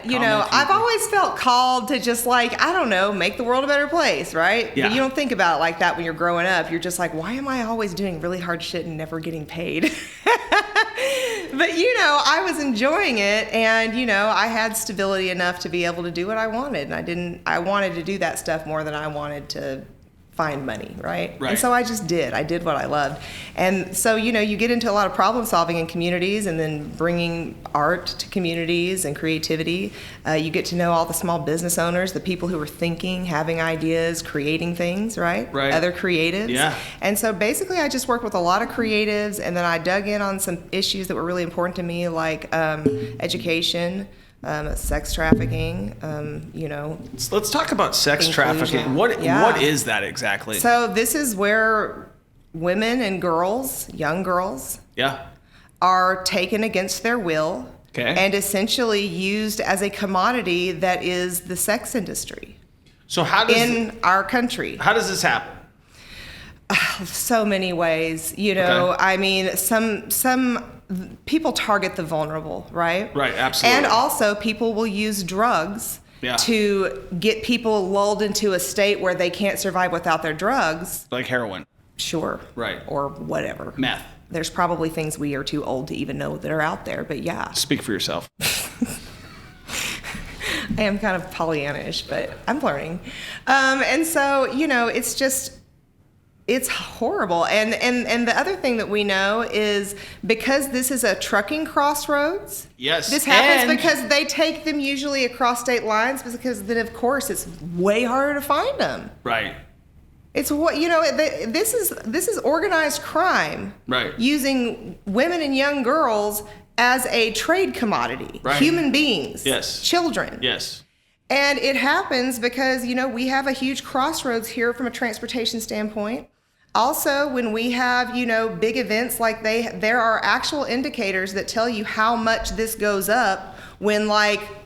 I've always felt called to just I don't know, make the world a better place, right? Yeah. But you don't think about it like that when you're growing up. You're just like, why am I always doing really hard shit and never getting paid? But, I was enjoying it, and, I had stability enough to be able to do what I wanted. And I wanted to do that stuff more than I wanted to find money, right? And so I just did. I did what I loved. And so, you get into a lot of problem solving in communities and then bringing art to communities and creativity. You get to know all the small business owners, the people who are thinking, having ideas, creating things, right? Other creatives. Yeah. And so basically I just worked with a lot of creatives, and then I dug in on some issues that were really important to me, like education, sex trafficking, So let's talk about sex trafficking. What is that exactly? So this is where women and girls, young girls, are taken against their will and essentially used as a commodity that is the sex industry. So how does in our country? How does this happen? So many ways, I mean, some people target the vulnerable, right? Right, absolutely. And also people will use drugs to get people lulled into a state where they can't survive without their drugs. Like heroin. Sure. Right. Or whatever. Meth. There's probably things we are too old to even know that are out there, but yeah. Speak for yourself. I am kind of Pollyanna-ish, but I'm learning. And so, it's horrible. And the other thing that we know is because this is a trucking crossroads. Yes. This happens because they take them usually across state lines, because then of course it's way harder to find them. Right. It's this is organized crime. Right. Using women and young girls as a trade commodity. Right. Human beings. Yes. Children. Yes. And it happens because, we have a huge crossroads here from a transportation standpoint. Also, when we have, big events like there are actual indicators that tell you how much this goes up when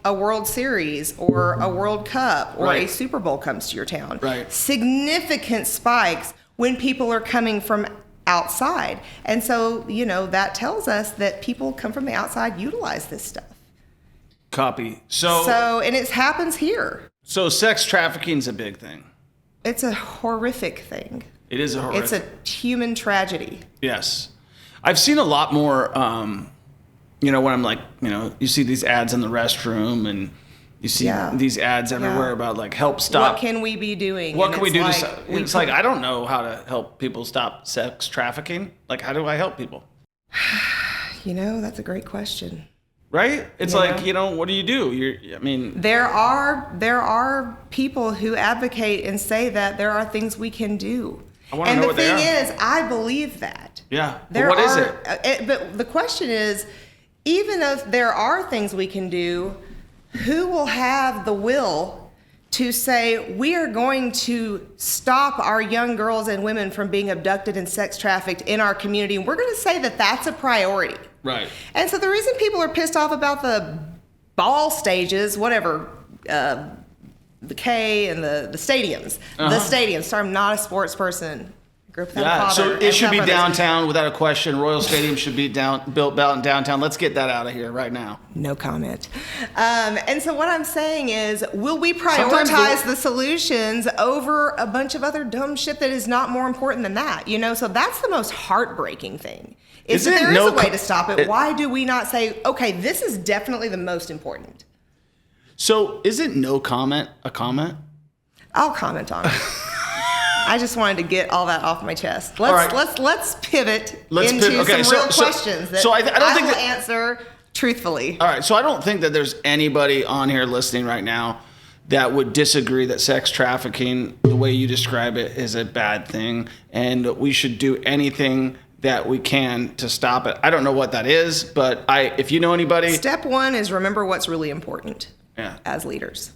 a World Series or a World Cup or a Super Bowl comes to your town. Right. Significant spikes when people are coming from outside. And so, that tells us that people come from the outside, utilize this stuff. Copy. And it happens here. So sex trafficking is a big thing. It's a horrific thing. It is a horrific. It's a human tragedy. Yes. I've seen a lot more, when I'm you see these ads in the restroom and you see these ads everywhere about help stop. What can we be doing? What can we do to stop? It's I don't know how to help people stop sex trafficking. How do I help people? That's a great question. Right? It's what do you do? There are people who advocate and say that there are things we can do. I want to know what they are. And the thing is, I believe that. Yeah. But what is it? But the question is, even if there are things we can do, who will have the will to say, we are going to stop our young girls and women from being abducted and sex trafficked in our community? And we're going to say that that's a priority. Right. And so the reason people are pissed off about the ball stages, whatever, the K and the stadiums. The stadiums. Sorry, I'm not a sports person. I grew up without a father. So it should be downtown without a question. Royal Stadium should be built out in downtown. Let's get that out of here right now. No comment. And so what I'm saying is, will we prioritize the solutions over a bunch of other dumb shit that is not more important than that? So that's the most heartbreaking thing. Is that there is a way to stop it. Why do we not say, okay, this is definitely the most important? So isn't no comment a comment? I'll comment on it. I just wanted to get all that off my chest. Let's pivot into some real questions that I will answer truthfully. All right, so I don't think that there's anybody on here listening right now that would disagree that sex trafficking, the way you describe it, is a bad thing, and we should do anything that we can to stop it. I don't know what that is, but if you know anybody... Step one is remember what's really important as leaders.